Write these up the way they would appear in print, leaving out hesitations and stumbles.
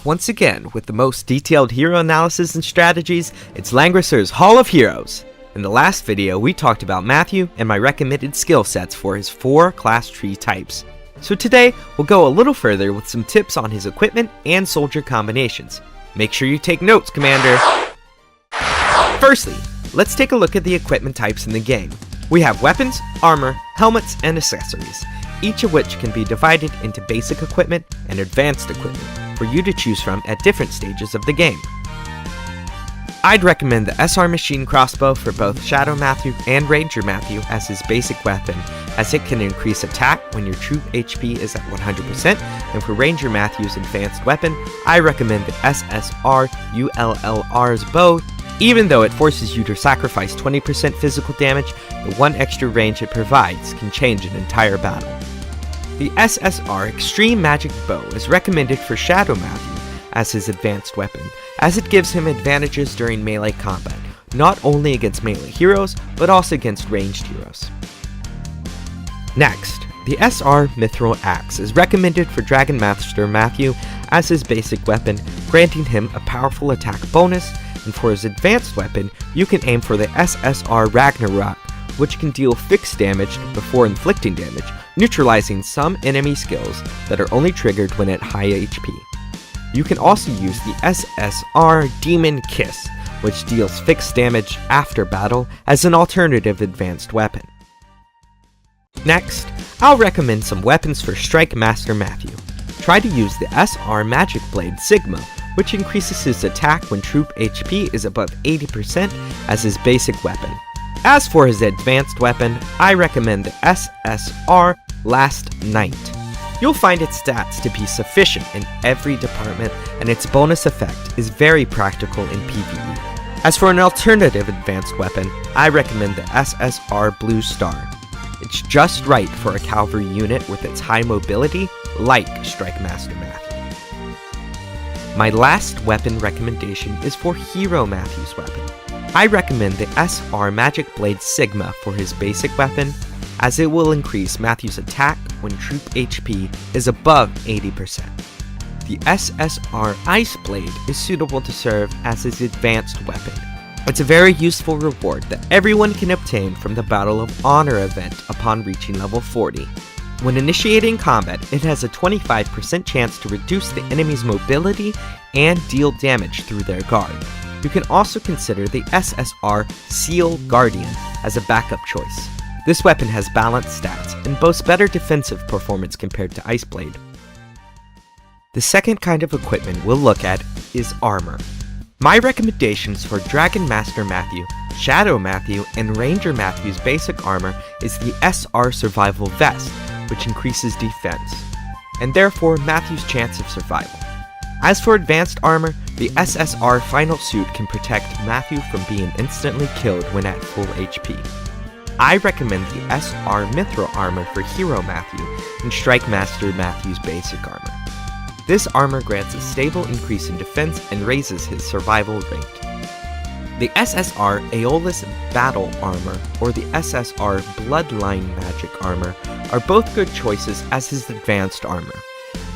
back once again with the most detailed hero analysis and strategies. It's Langrisser's Hall of Heroes. In the last video, we talked about Matthew and my recommended skill sets for his 4 class tree types. So today, we'll go a little further with some tips on his equipment and soldier combinations. Make sure you take notes, Commander! Firstly, let's take a look at the equipment types in the game. We have weapons, armor, helmets, and accessories, each of which can be divided into basic equipment and advanced equipment for you to choose from at different stages of the game. I'd recommend the SR machine crossbow for both Shadow Matthew and Ranger Matthew as his basic weapon, as it can increase attack when your troop HP is at 100%, and for Ranger Matthew's advanced weapon, I recommend the SSR ULLR's bow. Even though it forces you to sacrifice 20% physical damage, the 1 extra range it provides can change an entire battle. The SSR Extreme Magic Bow is recommended for Shadow Matthew as his advanced weapon, as it gives him advantages during melee combat, not only against melee heroes, but also against ranged heroes. Next, the SR Mithril Axe is recommended for Dragon Master Matthew as his basic weapon, granting him a powerful attack bonus, and for his advanced weapon, you can aim for the SSR Ragnarok, which can deal fixed damage before inflicting damage, neutralizing some enemy skills that are only triggered when at high HP. You can also use the SSR Demon Kiss, which deals fixed damage after battle as an alternative advanced weapon. Next, I'll recommend some weapons for Strike Master Matthew. Try to use the SR Magic Blade Sigma, which increases his attack when troop HP is above 80% as his basic weapon. As for his advanced weapon, I recommend the SSR Last Knight. You'll find its stats to be sufficient in every department, and its bonus effect is very practical in PvE. As for an alternative advanced weapon, I recommend the SSR Blue Star. It's just right for a cavalry unit with its high mobility, like Strike Master Matthew. My last weapon recommendation is for Hero Matthew's weapon. I recommend the SR Magic Blade Sigma for his basic weapon, as it will increase Matthew's attack when troop HP is above 80%. The SSR Ice Blade is suitable to serve as his advanced weapon. It's a very useful reward that everyone can obtain from the Battle of Honor event upon reaching level 40. When initiating combat, it has a 25% chance to reduce the enemy's mobility and deal damage through their guard. You can also consider the SSR Seal Guardian as a backup choice. This weapon has balanced stats and boasts better defensive performance compared to Ice Blade. The second kind of equipment we'll look at is armor. My recommendations for Dragon Master Matthew, Shadow Matthew, and Ranger Matthew's basic armor is the SR Survival Vest, which increases defense, and therefore Matthew's chance of survival. As for advanced armor, the SSR Final Suit can protect Matthew from being instantly killed when at full HP. I recommend the SR Mithril armor for Hero Matthew and Strike Master Matthew's basic armor. This armor grants a stable increase in defense and raises his survival rate. The SSR Aeolus Battle Armor or the SSR Bloodline Magic Armor are both good choices as his advanced armor.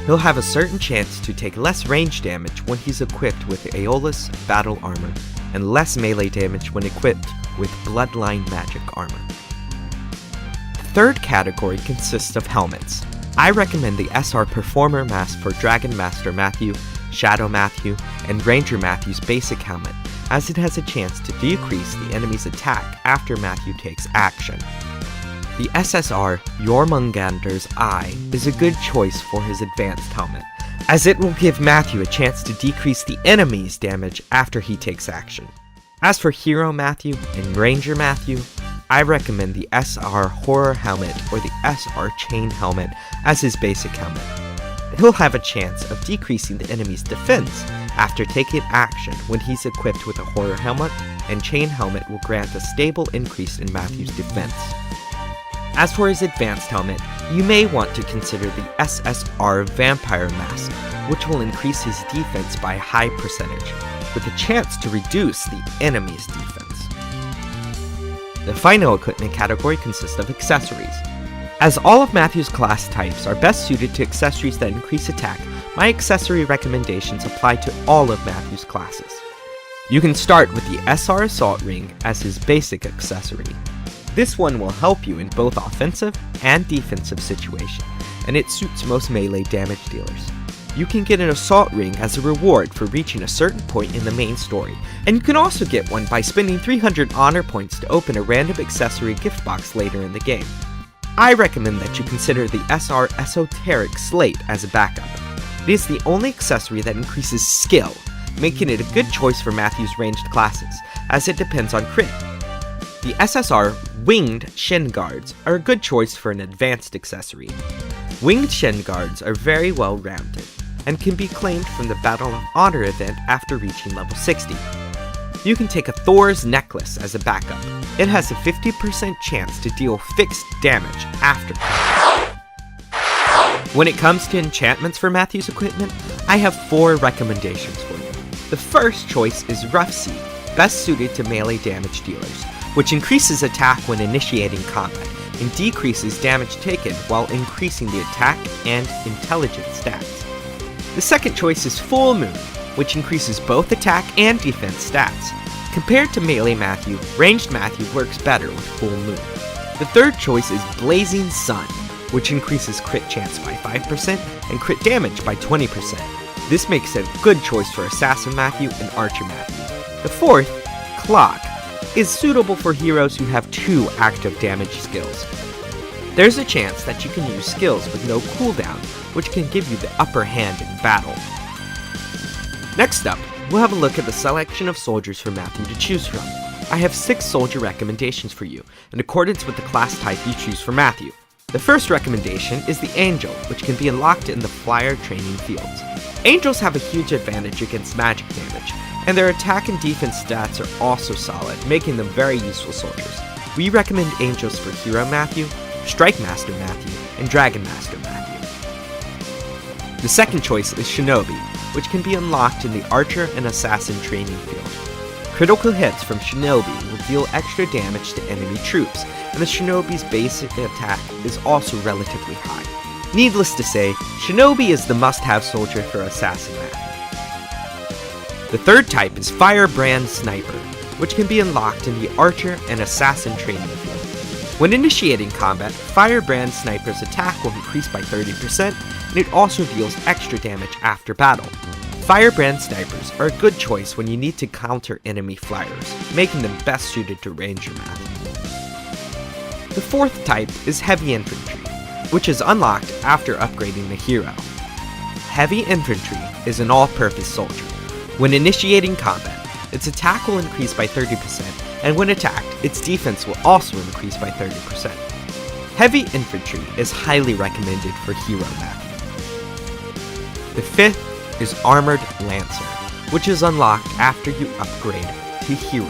He'll have a certain chance to take less range damage when he's equipped with the Aeolus Battle Armor, and less melee damage when equipped with Bloodline Magic Armor. The third category consists of helmets. I recommend the SR Performer Mask for Dragon Master Matthew, Shadow Matthew, and Ranger Matthew's basic helmet, as it has a chance to decrease the enemy's attack after Matthew takes action. The SSR Jormungandr's Eye is a good choice for his advanced helmet, as it will give Matthew a chance to decrease the enemy's damage after he takes action. As for Hero Matthew and Ranger Matthew, I recommend the SR Horror Helmet or the SR Chain Helmet as his basic helmet. He'll have a chance of decreasing the enemy's defense after taking action when he's equipped with a Horror Helmet, and Chain Helmet will grant a stable increase in Matthew's defense. As for his advanced helmet, you may want to consider the SSR Vampire Mask, which will increase his defense by a high percentage, with a chance to reduce the enemy's defense. The final equipment category consists of accessories. As all of Matthew's class types are best suited to accessories that increase attack, my accessory recommendations apply to all of Matthew's classes. You can start with the SR Assault Ring as his basic accessory. This one will help you in both offensive and defensive situations, and it suits most melee damage dealers. You can get an Assault Ring as a reward for reaching a certain point in the main story, and you can also get one by spending 300 honor points to open a random accessory gift box later in the game. I recommend that you consider the SR Esoteric Slate as a backup. It is the only accessory that increases skill, making it a good choice for Matthew's ranged classes, as it depends on crit. The SSR Winged Shin Guards are a good choice for an advanced accessory. Winged Shin Guards are very well rounded, and can be claimed from the Battle of Honor event after reaching level 60. You can take a Thor's Necklace as a backup. It has a 50% chance to deal fixed damage after. When it comes to enchantments for Matthew's equipment, I have 4 recommendations for you. The first choice is Rough Seed, best suited to melee damage dealers, which increases attack when initiating combat, and decreases damage taken while increasing the attack and intelligence stats. The second choice is Full Moon, which increases both attack and defense stats. Compared to melee Matthew, ranged Matthew works better with Full Moon. The third choice is Blazing Sun, which increases crit chance by 5% and crit damage by 20%. This makes it a good choice for Assassin Matthew and Archer Matthew. The fourth, Clock, is suitable for heroes who have 2 active damage skills. There's a chance that you can use skills with no cooldown, which can give you the upper hand in battle. Next up, we'll have a look at the selection of soldiers for Matthew to choose from. I have 6 soldier recommendations for you, in accordance with the class type you choose for Matthew. The first recommendation is the Angel, which can be unlocked in the Flyer training fields. Angels have a huge advantage against magic damage, and their attack and defense stats are also solid, making them very useful soldiers. We recommend Angels for Hero Matthew, Strike Master Matthew, and Dragon Master Matthew. The second choice is Shinobi, which can be unlocked in the Archer and Assassin training field. Critical hits from Shinobi will deal extra damage to enemy troops, and the Shinobi's basic attack is also relatively high. Needless to say, Shinobi is the must-have soldier for Assassin Matthew. The third type is Firebrand Sniper, which can be unlocked in the Archer and Assassin training field. When initiating combat, Firebrand Sniper's attack will increase by 30%, and it also deals extra damage after battle. Firebrand Snipers are a good choice when you need to counter enemy flyers, making them best suited to Ranger Matthew. The fourth type is Heavy Infantry, which is unlocked after upgrading the hero. Heavy Infantry is an all-purpose soldier. When initiating combat, its attack will increase by 30%, and when attacked, its defense will also increase by 30%. Heavy Infantry is highly recommended for Hero Matthew. The fifth is Armored Lancer, which is unlocked after you upgrade to Hero.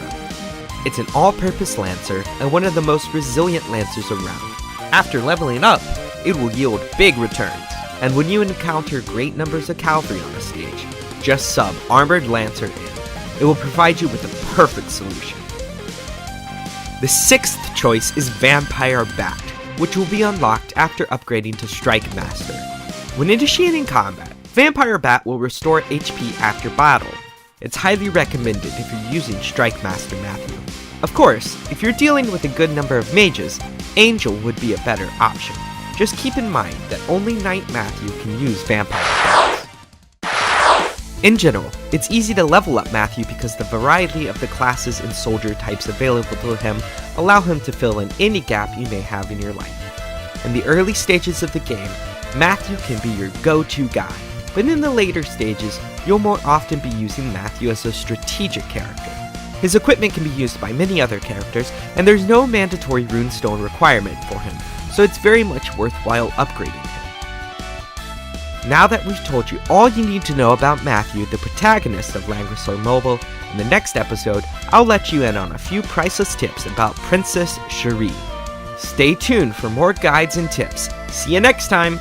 It's an all-purpose Lancer and one of the most resilient Lancers around. After leveling up, it will yield big returns, and when you encounter great numbers of cavalry on a stage, just sub Armored Lancer in. It will provide you with the perfect solution. The sixth choice is Vampire Bat, which will be unlocked after upgrading to Strike Master. When initiating combat, Vampire Bat will restore HP after battle. It's highly recommended if you're using Strike Master Matthew. Of course, if you're dealing with a good number of mages, Angel would be a better option. Just keep in mind that only Knight Matthew can use Vampire Bats. In general, it's easy to level up Matthew because the variety of the classes and soldier types available to him allow him to fill in any gap you may have in your life. In the early stages of the game, Matthew can be your go-to guy, but in the later stages, you'll more often be using Matthew as a strategic character. His equipment can be used by many other characters, and there's no mandatory runestone requirement for him, so it's very much worthwhile upgrading him. Now that we've told you all you need to know about Matthew, the protagonist of Langrisser Mobile, in the next episode, I'll let you in on a few priceless tips about Princess Cherie. Stay tuned for more guides and tips. See you next time!